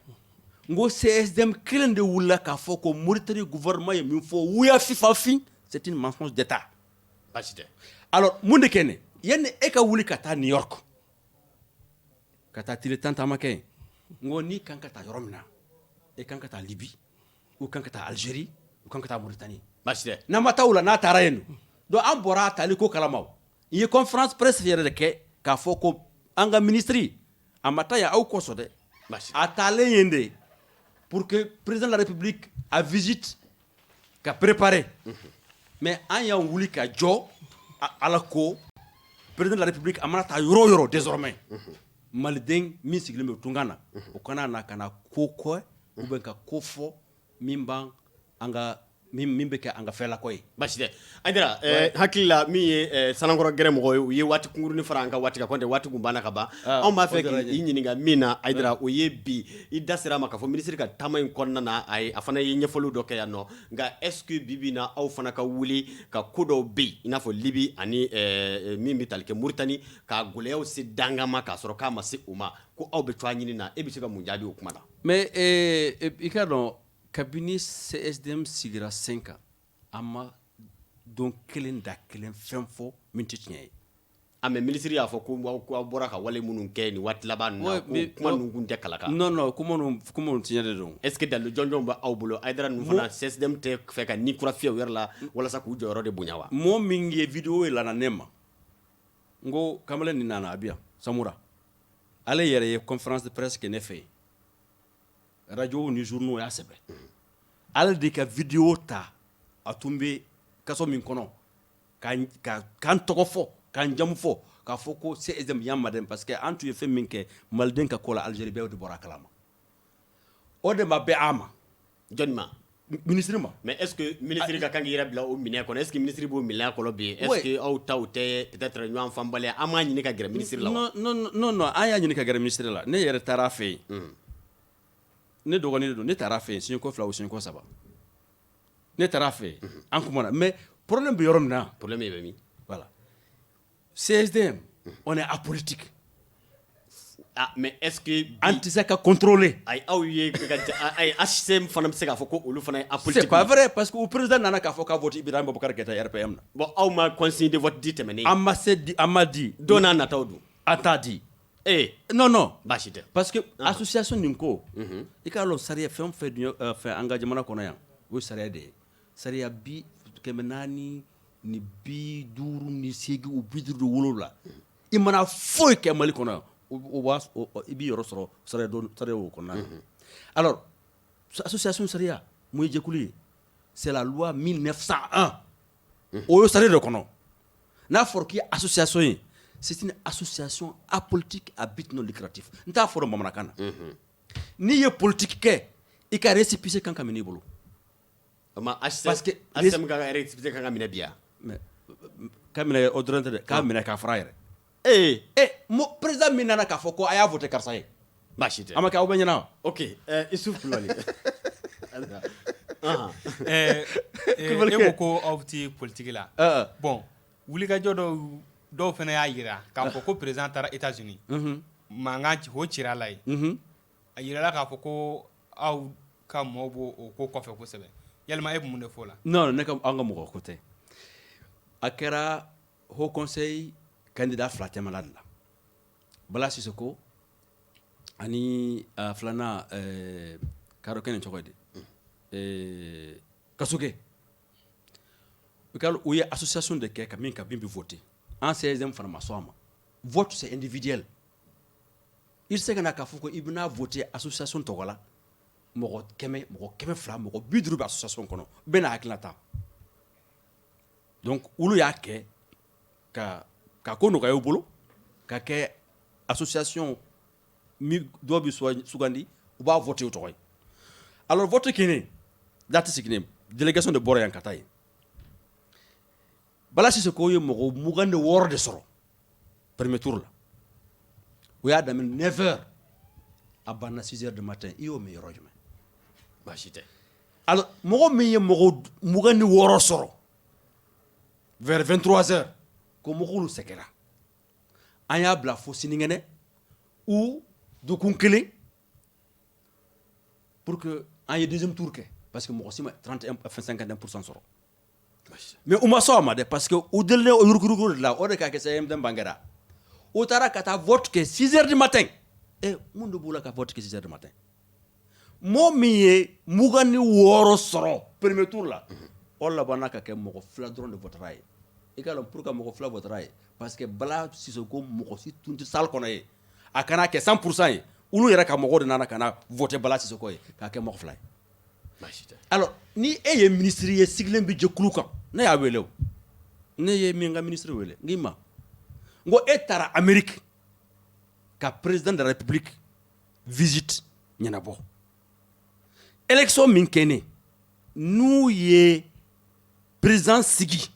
n ko CSDM kelen de wulila k'a fɔ ko Mauritanie gouvernement ye min fɔ wuya fifafin c'est une mensonge d'état baasi tɛ alors mun de kɛ ne yanni e ka wuli ka taa New York ka taa tile tan taama kɛ n ko n'i kan ka taa yɔrɔ min na e kan ka taa Libye ou kan ka taa Algérie ou kan ka taa Mauritanie baasi tɛ n'an ma taa o la n'a taara yen donc an bɔra a taali ko kalama i ye conférence presse yɛrɛ de kɛ k'a fɔ ko an ka ministre a ma taa yan aw kɔsɔn dɛ a taalen yen de pour que président de la République a visite ka préparer mais an y'an wuli ka jɔ ala ko président de la République a mana taa yɔrɔ o yɔrɔ désormais maliden min sigilen bɛ tunga na o kana na ka na ko kɔ ou bien ka ko fɔ min b'an an ka min bɛ kɛ an ka fɛla ko ye basi tɛ Aidara hakili la min ye Sanankɔrɔ gɛrɛ mɔgɔ ye u ye waati kunkurunin fara an ka waati kan kɔntɛ waati kun banna ka ban anw b'a fɛ k'i ɲininka min na Aidara o ye bi i da sera a ma k'a fɔ ministre ka taama in kɔnɔna na a fana ye ɲɛfɔliw dɔ kɛ yan nɔ nka est-ce que bi bi in na aw fana ka wuli ka ko dɔw bɛ yen i n'a fɔ Libi ani min bɛ tali kɛ Muritani ka gɛlɛyaw se danga ma k'a sɔrɔ k'a ma se u ma ko aw bɛ cogoya ɲini na e bɛ se ka mun jaabi o kuma la mais i ka dɔn kabini CSDM sigira sen kan an ma don kelen da kelen fɛn fɔ min tɛ tiɲɛ ye mais ministre y'a fɔ ko aw bɔra ka wale minnu kɛ nin waati laban ninnu na ko kuma ninnu kun tɛ kala kan non kuma ninnu tiɲɛ de don est-ce que dalu jɔnjɔn bɛ aw bolo Aidara ninnu fana CSDM tɛ fɛ ka ni kura fiyɛ u yɛrɛ la walasa k'u jɔyɔrɔ de bonya wa mɔgɔ min ye vidéo ye lana ne ma n ko kamalen nin nana a bi yan Samura ale yɛrɛ ye conférence de presse kɛ ne fɛ yen radio ni journaux y'a sɛbɛn ale de ka vidéo ta a tun bɛ kaso min kɔnɔ k'an tɔgɔ fɔ k'an jamu fɔ k'a fɔ ko CSDM y'an maden parce que an tun ye fɛn min kɛ maliden ka ko la Algérie bɛɛ de bɔra a kalama o de ma bɛn a ma jɔnni ma ministre ma mais est-ce que ministre ka kan k'i yɛrɛ bila o minɛ kɔnɔ est-ce que ministre b'o minɛ kɔnɔ bi est-ce que aw taw tɛ peut-être ɲɔgɔn fanbaliya an m'a ɲini ka gɛrɛ ministre la wa non an y'a ɲini ka gɛrɛ ministre la ne yɛrɛ taara a fɛ yen ne dɔgɔnin de don ne taara a fɛ yen siɲɛko 2 ou siɲɛko 3 ne taara a fɛ yen an kumana mais problème bɛ yɔrɔ min na problème bɛ min voilà CSDM on est apolitique mais est-ce que an tɛ se ka contrôler ay aw ye HCM fana bɛ se k'a fɔ ko olu fana ye apolitique c'est pas vrai parce que o président nana k'a fɔ k'a vote Ibrahima Boubacar Keïta RPM na bon aw ma consigne de vote di tɛmɛnen an ma di don n'a nataw dun a t'a di non baasi tɛ parce que association nin ko i k'a dɔn sariya fɛn o fɛn an ka jamana kɔnɔ yan o ye sariya de ye sariya 400 ni 50 ni 8 u 57 i mana foyi kɛ Mali kɔnɔ yan i b'i yɔrɔ sɔrɔ sariya o kɔnɔna na alors association sariya mun ye jɛkulu ye c'est la loi 1901 o ye sariya de kɔnɔ n'a fɔra k'i ye association ye c'est une association apolitique à but non lucratif n t'a fɔra bamanankan na n'i ye politique kɛ i ka récépissé kan ka minɛ i bolo parce que HCM ka récépissé kan ka minɛ bi yan mais ka minɛ o dɔrɔn tɛ dɛ k'a minɛ k'a fara a yɛrɛ président min nana k'a fɔ ko a y'a voté karisa ye baasi tɛ a ma kɛ aw bɛ ɲɛna wa ok Isuf Kulubali e ko aw tɛ politique la bon wulikajɔ dɔw fana y'a jira k'a fɔ ko président taara États-Unis mankan o cira la yen a jirala k'a fɔ ko aw ka mɔgɔw b'o o ko kɔfɛ kosɛbɛ yalima e bɛ mun de fɔ o la non ne ka an ka mɔgɔ ko tɛ a kɛra haut conseil candidat 2 tɛmɛna de la Bala Sisoko ani filanan k'a dɔn kɛ nin cogo ye di Kasoge u ye association de kɛ ka min bɛ voter en 16e fana ma sɔn a ma vote c'est individuel i se ka na k'a fɔ ko i bɛna voter association tɔgɔ la mɔgɔ 100 mɔgɔ 200 mɔgɔ 50 bɛ association kɔnɔ bɛɛ n'a hakilina ta donc olu y'a kɛ ka ko nɔgɔya u bolo ka kɛ association dɔw bɛ sugandi u b'a voter o tɔgɔ ye alors vote kɛlen date sigilen délégation de bɔra yan ka taa yen Bala Sisoko ye mɔgɔ 26 de sɔrɔ premier tour la o y'a daminɛ 9h a banna 6h du matin i y'o mɛn yɔrɔ jumɛn baasi tɛ alors mɔgɔ min ye mɔgɔ 26 sɔrɔ vers 23h ko mɔgɔw sɛgɛra an y'a bila fo sinikɛnɛ ou dɔgɔkun kelen pour que an ye deuxième tour kɛ parce que mɔgɔ si ma 51% sɔrɔ mais u ma sɔn a ma dɛ parce que u delilen o yurukuruku de la o de ka kɛ CMDM bangera u taara ka taa vote kɛ 6h du matin mun de b'u la ka vote kɛ 6h du matin mɔgɔ min ye 26 sɔrɔ premier tour la o labanna ka kɛ mɔgɔ 2 dɔrɔn de votera ye i k'a dɔn pour que mɔgɔ 2 votera ye parce que Bala Sisoko mɔgɔ si tun tɛ salle kɔnɔ ye a kana kɛ 100% ye olu yɛrɛ ka mɔgɔw de nana ka na voter Bala Sisoko ye k'a kɛ mɔgɔ 2 ye alors ni e ye ministre ye sigilen bɛ jɛkulu kan ne y'a wele o ne ye min ka ministre wele n k'i ma n ko e taara Amérique ka président de la République visite ɲɛnabɔ élection min kɛlen n'u ye président sigi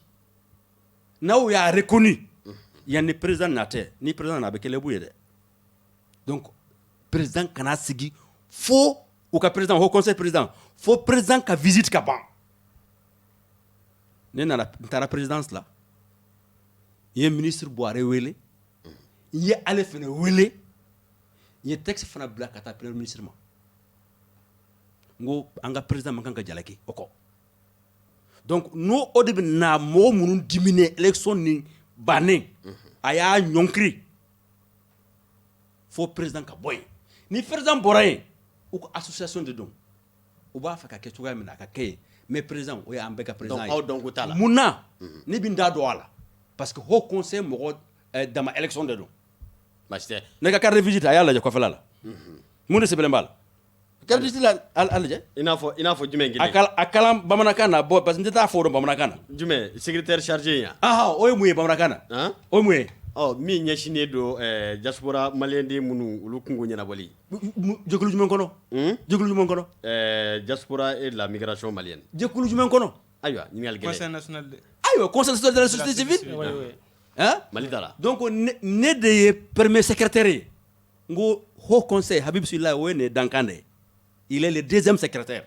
n'aw y'a reconnu yanni président natɛ ni président na a bɛ kɛ lɛbu ye dɛ donc président kana sigi fo u ka président haut conseil président fo président ka visite ka ban ne nana n taara présidence la n ye ministre Buhari wele n ye ale fana wele n ye texte fana bila ka taa premier ministre ma n ko an ka président man kan ka jalaki o kɔ donc n'o o de bɛ na mɔgɔ minnu dimine élection ni bannen a y'a ɲɔnkiri fo président ka bɔ yen ni président bɔra yen u ko association de don u b'a fɛ ka kɛ cogoya min na a ka kɛ yen mais président o y'an bɛɛ ka président ye donc aw dɔn ko t'a la mun na ne bɛ n da don a la parce que haut conseil mɔgɔ dama élection de don baasi tɛ ne ka carte de visite a y'a lajɛ kɔfɛla la mun de sɛbɛnlen b'a la carte de visite la a lajɛ i n'a fɔ jumɛn kelen a kalan bamanankan na bɔ parce que n tɛ taa fɔ o dɔn bamanankan na jumɛn secrétaire chargé yan o ye mun ye bamanankan na han o ye mun ye min ɲɛsinnen don diaspora malien den minnu olu kungo ɲɛnabɔli jɛkulu jumɛn kɔnɔ jɛkulu jumɛn kɔnɔ diaspora et la migration malienne jɛkulu jumɛn kɔnɔ ayiwa ɲininkali gɛlɛn Conseil national de... ayiwa conseil national de la société civile hein mali ta la donc ne de ye premier secrétaire ye n ko haut conseil Habib Sila o ye ne dankan de ye il est le deuxième secrétaire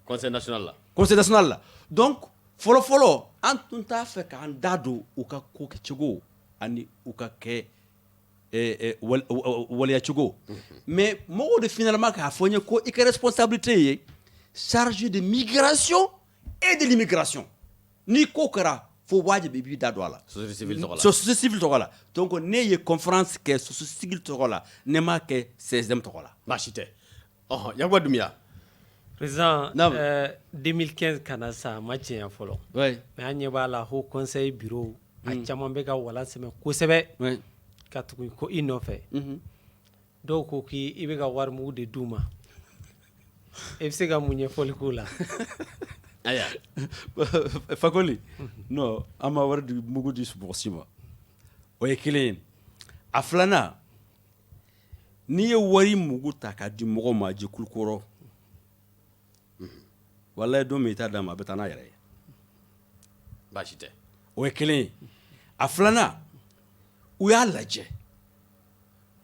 conseil national la conseil national la donc fɔlɔ-fɔlɔ an tun t'a fɛ k'an da don u ka ko kɛcogo ani u ka kɛ waleyacogo mais mɔgɔw de finalement k'a fɔ n ye ko i ka responsabilité ye chargé de migration et de l'immigration ni ko kɛra fo wajibi i b'i da don a la société civile tɔgɔ la société civile tɔgɔ la donc ne ye conférence kɛ société civile tɔgɔ la ne m'a kɛ 16e tɔgɔ la baasi tɛ Yakuba Dumbuya président 2015 kana sa a ma tiɲɛ fɔlɔ ouais mais an ɲɛ b'a la haut conseil bureau a caman bɛ ka wala sɛmɛ kosɛbɛ ouais ka tugu ko i nɔfɛ dɔw ko k'i bɛ ka wari mugu de d'u ma i bɛ se ka mun ɲɛfɔli k'o la aya Fakoli non an ma wari di mugu di mɔgɔ si ma o ye kelen ye a filanan n'i ye wari mugu ta k'a di mɔgɔ ma jɛkulu kɔrɔ walayi don min i t'a d'a ma a bɛ taa n'a yɛrɛ ye baasi tɛ o ye kelen ye a filanan u y'a lajɛ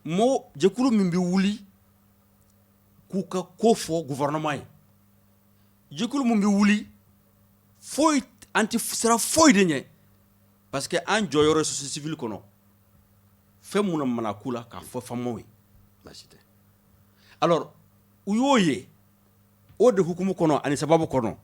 jɛkulu min bɛ wuli k'u ka ko fɔ gouvernement ye jɛkulu min bɛ wuli foyi an tɛ sira foyi de ɲɛ parce que an jɔyɔrɔ ye société civile kɔnɔ fɛn minnu mana k'u la k'a fɔ faamaw ye baasi tɛ alors u y'o ye o de hukumu kɔnɔ ani sababu kɔnɔ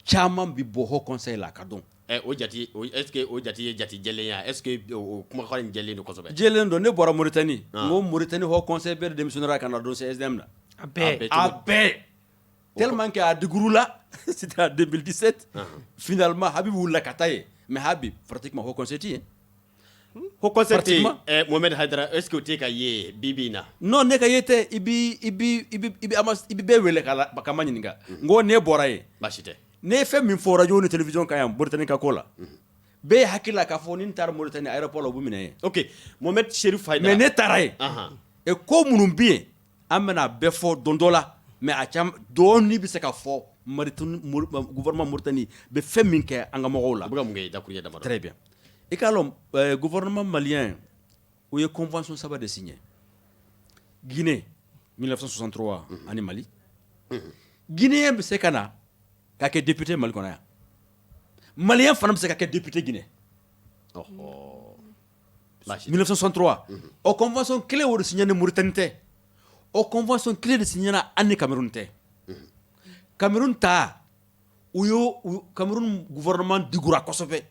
caman bi bɔ haut conseil la ka dɔn o jati est ce que o jati ye jati jɛlen ya est ce que o kumakan in jɛlen don kosɛbɛ jɛlen don ne bɔra Mauritanie n ko Mauritanie haut conseil bɛɛ de démissionnera ka na don CSDM na a bɛɛ a bɛɛ tellement que a digurula c'était en 2017 finalement Habib wulila ka taa ye mais Habib pratiquement haut conseil ti ye ko conseil tɛ Mohamed Haidara est ce que o tɛ ka ye bi bi in na non ne ka ye tɛ i bi bɛɛ wele ka ma ɲininka n ko ne bɔra ye baasi tɛ ne ye fɛn min fɔ radio ni télévision kan yan Mauritanie ka ko la bɛɛ ye hakili la k'a fɔ ni n taara Mauritanie aéroport la u bɛ minɛ ye ok Mohamed Cherif Haidara mais ne taara ye et ko minnu bɛ yen an bɛna bɛɛ fɔ don dɔ la mais a caman dɔɔni bɛ se ka fɔ gouvernement Mauritanie bɛ fɛn min kɛ an ka mɔgɔw la a bɛ ka mun kɛ dakuruɲɛ damadɔ très bien i k'a lɔn gouvernement malien u ye convention saba de signé Guinée 1963 ani Mali Guinéen bɛ se ka na ka kɛ député Mali kɔnɔ yan malien fana bɛ se ka kɛ député Guinée 1963 o convention kelen o de signé ni Mauritanie tɛ o convention kelen de signé na an ni Cameroun tɛ Cameroun ta u y'o Cameroun gouvernement digura kosɛbɛ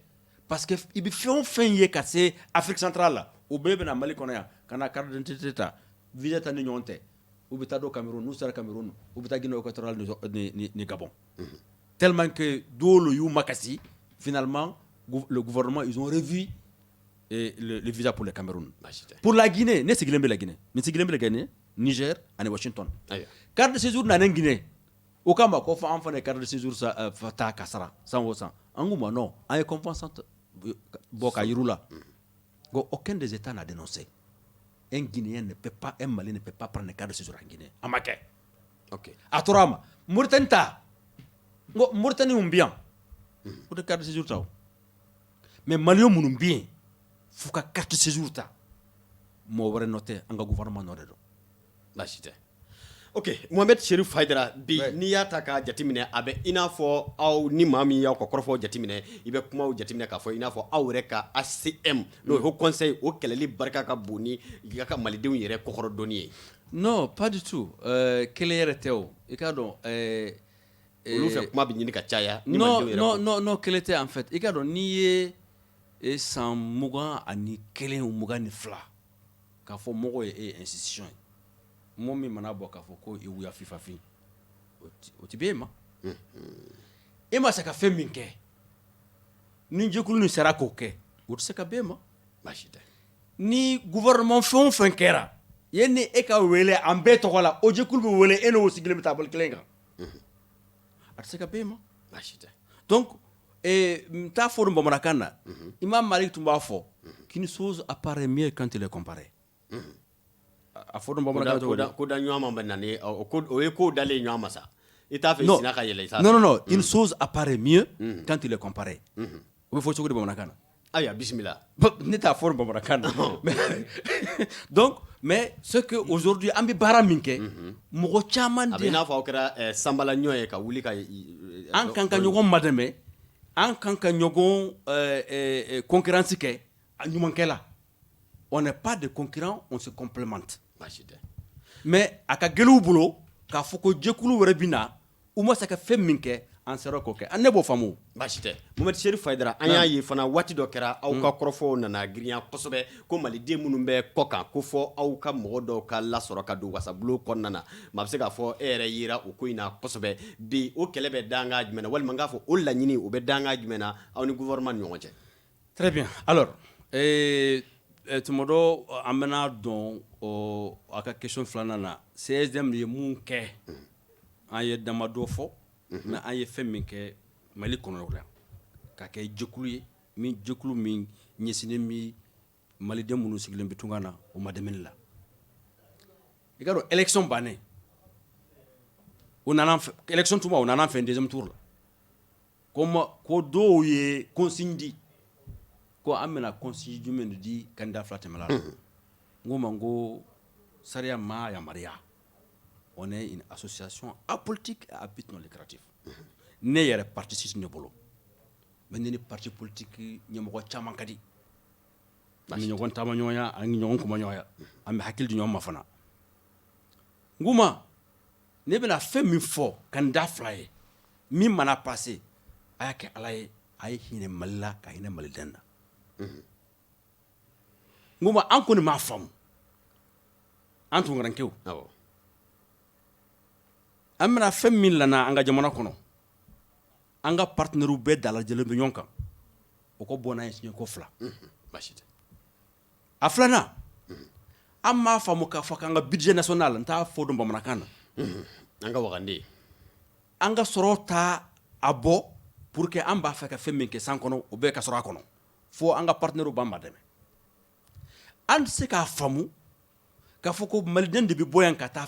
parce que i bɛ fɛn o fɛn ye ka se Afrique centrale la o bɛɛ bɛ na Mali kɔnɔ yan ka na carte d'identité ta visa ta ni ɲɔgɔn tɛ u bɛ taa don Cameroun n'u sera Cameroun u bɛ taa Guinée équatoriale ni Gabon tellement que dole y'u makasi finalement le gouvernement ils ont revu le visa pour le Cameroun pour la Guinée ne sigilen bɛ la Guinée ni sigilen bɛ la Guinée Niger ani Washington carte de séjour nanen Guinée o kama ko fɔ an fana ye carte de séjour ta ka sara 100% an ko ma non an ye compensation bɔ ka yiru la ko aucun des États n'a dénoncé un Guinéen ne peut pas un Malien ne peut pas prendre carte de séjour en Guinée a ma kɛ a tora a ma Mauritanie ta ngo Mauritanie mun bien o de carte de séjour taw mais Malien mun bien fu ka carte de séjour ta mo wara noter anga gouvernement no do baasi tɛ ok Mohamed Cherif Haidara bi n'i y'a ta ka jateminɛ a bɛ i n'a fɔ aw ni maa min y'aw ka kɔrɔfɔw jateminɛ i bɛ kumaw jateminɛ k'a fɔ i n'a fɔ aw yɛrɛ ka ACM n'o ye Haut Conseil o kɛlɛli barika ka bon ni i ka malidenw yɛrɛ kɔkɔrɔdonni ye non pas du tout kelen yɛrɛ tɛ o i ka dɔn olu fɛ kuma bɛ ɲini ka caya ni non malidenw yɛrɛ non non non kelen tɛ en fait i ka dɔn n'i ye san 21 ou 22 k'a fɔ mɔgɔ ye institution ye mɔgɔ min mana bɔ k'a fɔ ko i wuya fifafin o ti bɛ yen ma e ma se ka fɛn min kɛ ni jɛkulu ni sera k'o kɛ o tɛ se ka bɛn e ma baasi tɛ ni gouvernement fɛn o fɛn kɛra yanni e ka wele an bɛɛ tɔgɔ la o jɛkulu bɛ wele e n'o sigilen bɛ taabolo kelen kan a tɛ se ka bɛn e ma baasi tɛ donc n t'a fɔ nin bamanankan na Imam Malik tun b'a fɔ qu'une chose apparaît mieux quand elle est comparée a fɔ nin bamanankan cogo di ko da ɲɔgɔn ma bɛ na ni o ye ko dalen ɲɔgɔn ma sa i t'a fɛ non sina ka yɛlɛ i t'a non non non une chose apparaît mieux quand il est comparé o bɛ fɔ cogo di bamanankan na ayiwa bisimila ne t'a fɔ nin bamanankan na donc mais ce que aujourd'hui an bɛ baara min kɛ mɔgɔ caman a bɛ i n'a fɔ aw kɛra sanbala ɲɔ ye ka wuli ka an kan ka ɲɔgɔn madɛmɛ an kan ka ɲɔgɔn concurrence kɛ a ɲumankɛ la on n'est pas de concurrents on se complémente baasi tɛ mais a ka gɛlɛw bolo k'a fɔ ko jɛkulu wɛrɛ bɛ na u ma se ka fɛn min kɛ an sera k'o kɛ an ne b'o faamu baasi tɛ Mohamed Cherif Haidara an y'a ye fana waati dɔ kɛra aw ka kɔrɔfɔw nana girinya kosɛbɛ ko maliden minnu bɛ kɔ kan ko fɔ aw ka mɔgɔ dɔw ka lasɔrɔ ka don wasabulon kɔnɔna na maa bɛ se k'a fɔ e yɛrɛ yera o ko in na kosɛbɛ bi o kɛlɛ bɛ danga jumɛn na walima n k'a fɔ o laɲini o bɛ danga jumɛn na aw ni gouvernement ni ɲɔgɔn cɛ très bien alors tuma dɔ an bɛna dɔn a ka question filanan na CSDM ye mun kɛ an ye damadɔ fɔ mais an ye fɛn min kɛ Mali kɔnɔ la ka kɛ jɛkulu ye min jɛkulu min ɲɛsinnen bi maliden minnu sigilen bɛ tunga na o ma dɛmɛni la i ka dɔn élection bannen o nana élection tuma o nana fɛ deuxième tour la ko dɔw ye consigne di ko an bɛna consigne jumɛn de di candidat fila tɛmɛla la n ko ma n ko sariya ma yamaruya on est une association apolitique et à but non lucratif ne yɛrɛ parti si ne bolo mais ne ni parti politique ɲɛmɔgɔ caman ka di an bɛ ɲɔgɔn taama ɲɔgɔnya an bɛ ɲɔgɔn kuma ɲɔgɔnya an bɛ hakili di ɲɔgɔn ma fana n ko ma ne bɛna fɛn min fɔ candidat fila ye min mana passé a y'a kɛ ala ye a ye hinɛ Mali la ka hinɛ maliden na n ko ma an kɔni m'a faamu an tunkarankew awɔ an bɛna fɛn min lana an ka jamana kɔnɔ an ka partenaires bɛɛ dalajɛlen bɛ ɲɔgɔn kan o ko bɔ n'a ye siɲɛ ko 2 baasi tɛ a filanan an m'a faamu k'a fɔ k'an ka budget national n t'a fɔ dɔn bamanankan na an ka waganden an ka sɔrɔ ta a bɔ pour que an b'a fɛ ka fɛn min kɛ san kɔnɔ o bɛɛ ka sɔrɔ a kɔnɔ fo an ka partenaires b'an ma dɛmɛ an tɛ se k'a faamu k'a fɔ ko maliden de bɛ bɔ yan ka taa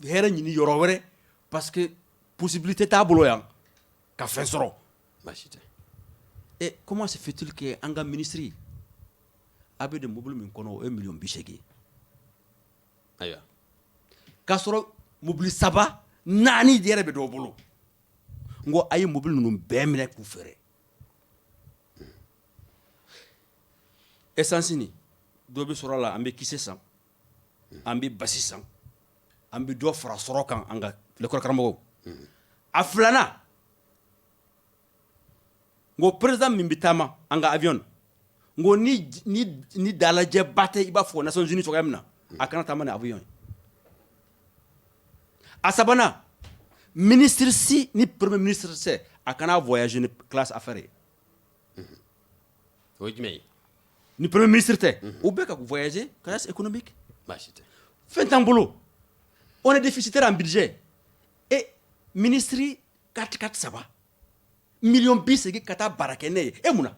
hɛrɛ ɲini yɔrɔ wɛrɛ parce que possibilité t'a bolo yan ka fɛn sɔrɔ baasi tɛ et comment se fait-il que an ka ministre a bɛ de mobile min kɔnɔ o ye 80,000,000 ayiwa k'a sɔrɔ mobile 3 4 yɛrɛ bɛ dɔw bolo n ko a ye mobile ninnu bɛɛ minɛ k'u feere essence ni dɔ bɛ sɔrɔ a la an bɛ kisɛ san an bɛ basi san an bɛ dɔ fara sɔrɔ kan an ka l'école karamɔgɔw a filanan n ko président min bɛ taama an ka avion n ko ni dalajɛba tɛ i b'a fɔ Nations Unies cogoya min na a kana taama ni avion ye a sabanan ministre si ni premier ministre sɛ a kana voyager ni classe affaire ye o ye jumɛn ye ni premier ministre tɛ o bɛɛ ka voyager classe économique baasi tɛ fɛn t'an bolo on est déficitaire en budget et ministre 4-4-3 million 20 ka taa baara kɛ ne ye e mun na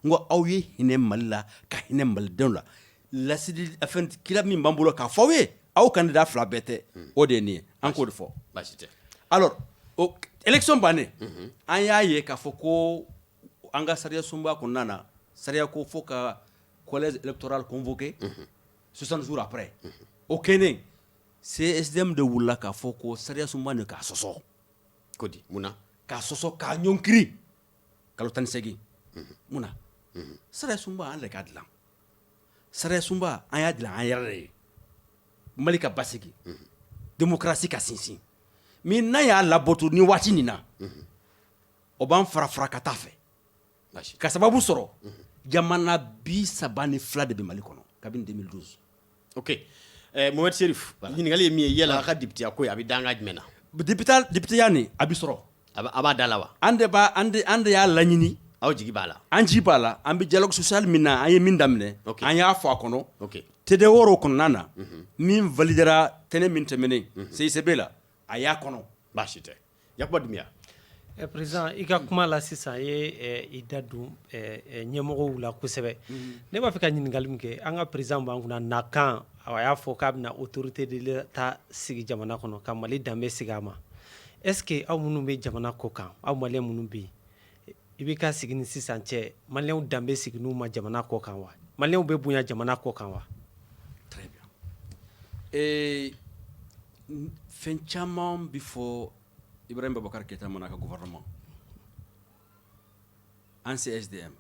n ko aw ye hinɛ Mali la ka hinɛ malidenw la lasidi fɛn kira min b'an bolo k'a fɔ aw ye aw candidat 2 bɛɛ tɛ o de ye nin ye an k'o de fɔ baasi tɛ alors élection bannen an y'a ye k'a fɔ ko an ka sariya sunba kɔnɔna na sariya ko fo ka collège électoral convoqué 60 jours après o kɛlen CSDM de wulila k'a fɔ ko sariya sunba nin k'a sɔsɔ Kodi muna k'a sɔsɔ k'a ɲɔnkiri kalo 18 mun na sariya sunba an de k'a dilan sariya sunba an y'a dilan an yɛrɛ de ye Mali ka basigi démocratie ka sinsin mais n'a y'a labato ni waati nin na o b'an fara ka taa fɛ bashi ka sababu sɔrɔ jamana 32 de bɛ Mali kɔnɔ kabini 2012 ok Mohamed Cherif ɲininkali ye min ye yala a ka député ko a bɛ danga jumɛn na député ya nin a bɛ sɔrɔ a b'a da la wa an de y'a laɲini aw jigi b'a la an ji b'a la an bɛ dialogue social min na an ye min daminɛ Ok. an y'a fɔ a kɔnɔ ok TD woro kɔnɔna na min validera tɛnɛ min tɛmɛnen CICB la a y'a kɔnɔ baasi tɛ Yakuba Dumbuya président i ka kuma la sisan ye i da dun ɲɛmɔgɔw la kosɛbɛ ne b'a fɛ ka ɲininkali min kɛ an ka président b'an kunna nakan a y'a fɔ k'a bɛna autorité de l'État sigi jamana kɔnɔ ka Mali danbe sigi a ma est ce que aw minnu bɛ jamana kɔ kan aw maliyɛn minnu bɛ yen i b'i ka sigi ni sisan cɛ maliyɛnw danbe sigi n'u ma jamana kɔ kan wa maliyɛnw bɛ bonya jamana kɔ kan wa très bien fɛn caman bi fɔ Ibrahim Babakar Keita mana ka gouvernement an CSDM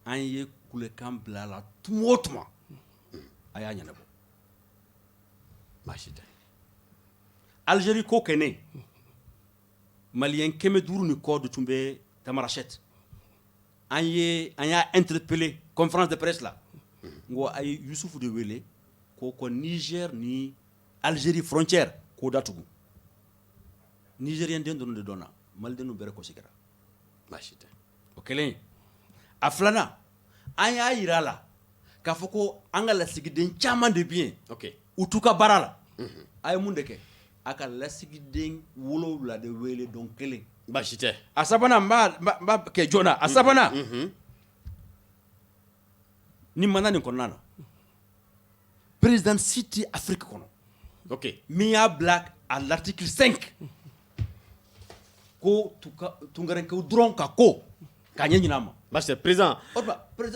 an ye kulekan bila la tuma o tuma a y'a ɲɛnabɔ baasi tɛ Algérie ko kɛnɛ maliyɛn 500 ni kɔ de tun bɛ Tamarachette an y'a interpellé conférence de presse la n ko a ye Yusufu de wele ko Niger ni Algérie frontière k'o datugu Nigérien den dɔrɔn de dɔnna Maliden bɛɛ kɔsigira baasi tɛ o kɛlen a filanan an y'a yira a la k'a fɔ ko an ka lasigiden caman de bɛ yen ok u t'u ka baara la a ye mun de kɛ a ka lasigiden 7 de wele dɔn kelen baasi tɛ a sabanan n b'a kɛ joona a sabanan ni mandat nin kɔnɔna na président si tɛ Afrique kɔnɔ ok min y'a bila à l'article 5 ko tungarenkew dɔrɔn ka ko k'a ɲɛɲin'a ma baasi tɛ président o tuma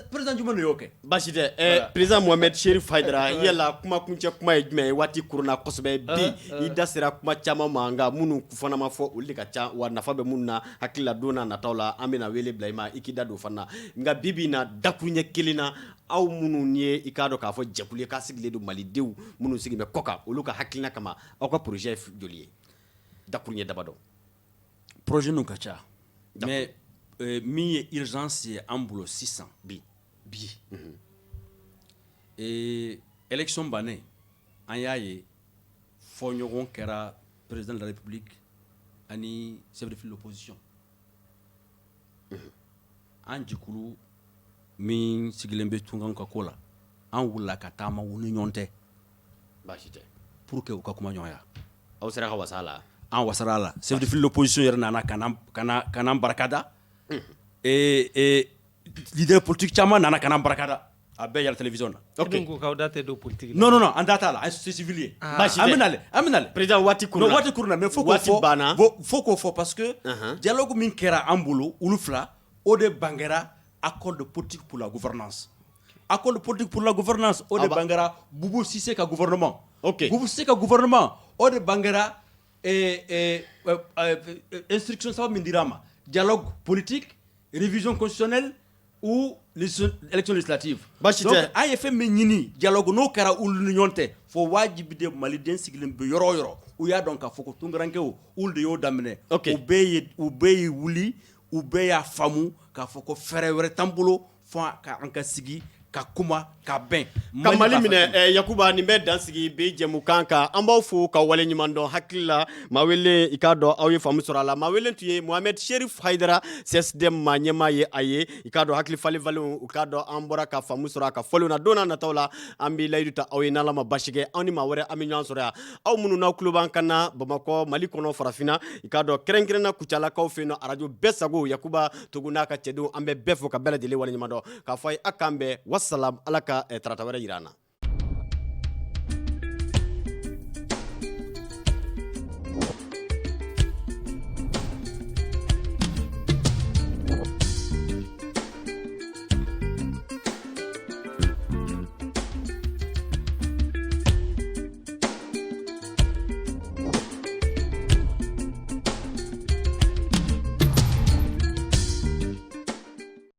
président jumɛn de y'o kɛ baasi tɛ président Mohamed Cherif Haidara yala kumakuncɛ kuma ye jumɛn ye waati kuruna kosɛbɛ bi i da sera kuma caman ma nka minnu fana ma fɔ olu de ka ca wa nafa bɛ minnu na hakili la don n'a nataw la an bɛna wele bila i ma i k'i da don o fana na nka bi bi in na dakuruɲɛ kelen na aw minnu ye i k'a dɔn k'a fɔ jɛkulu ye k'a sigilen don malidenw minnu sigilen bɛ kɔ kan olu ka hakilina kama aw ka projet ye joli ye dakuruɲɛ dabadɔ projet ninnu ka ca mais min ye urgence ye an bolo sisan bi élection bannen an y'a ye fɔɲɔgɔn kɛra président de la république ani chef de file de l'opposition an jikuru min sigilen bɛ tungan ka ko la an wulila ka taama u ni ɲɔgɔn tɛ baasi tɛ pour que u ka kuma ɲɔgɔnya aw sera ka wasa la an wasara la chef de file de l'opposition yɛrɛ nana ka n'an barakada leader politique caman nana ka n'an barakada a bɛɛ yɛrɛ télévision na ok ko k'aw da tɛ don politique non an da t'a la c'est civil ye baasi an tɛ bɛ nale président waati kuruna non waati kuruna mais faut k'o fɔ parce que dialogue min kɛra an bolo olu fila o de bangera accord de politique pour la gouvernance accord de politique pour la gouvernance o de bangera Boubou Cissé ka gouvernement ok Boubou Cissé ka gouvernement o de bangera instruction saba min dira ma dialogue politique révision constitutionnelle ou élection législative baasi donc tɛ an ye fɛn min ɲini dialogue n'o kɛra olu ni ɲɔgɔn tɛ fo wajibi de maliden sigilen bɛ yɔrɔ o yɔrɔ u y'a dɔn k'a fɔ ko tunkarankew olu de y'o daminɛ ok u bɛɛ ye wuli u bɛɛ y'a faamu k'a fɔ ko fɛɛrɛ wɛrɛ t'an bolo fo an ka sigi ka kuma ka bɛn ka Mali minɛ Yakuba nin bɛ dansigi bi jɛmukan kan an b'aw fo ka wale ɲuman dɔn hakili la maa wele i k'a dɔn aw ye faamu sɔrɔ a la maa wele tun ye Mohamed Cherif Haidara CSDM maa ɲɛmaa ye a ye i k'a dɔn hakili falen-falenw u k'a dɔn an bɔra ka faamu sɔrɔ a ka fɔliw na don n'a nataw la an bɛ layidu ta aw ye n'Ala ma basi kɛ aw ni maa wɛrɛ an bɛ ɲɔgɔn sɔrɔ yan aw minnu n'aw tulo b'an kan na Bamakɔ Mali kɔnɔ farafinna i k'a dɔn kɛrɛnkɛrɛnna Kucalakaw fɛ yen nɔ radio bɛɛ sago Yakuba Togo n'a ka cɛdenw an bɛ bɛɛ fo ka bɛɛ lajɛlen wale ɲuman dɔn k'a fɔ a ye a k'an bɛn wasalam Ala ka tarata wɛrɛ yira an na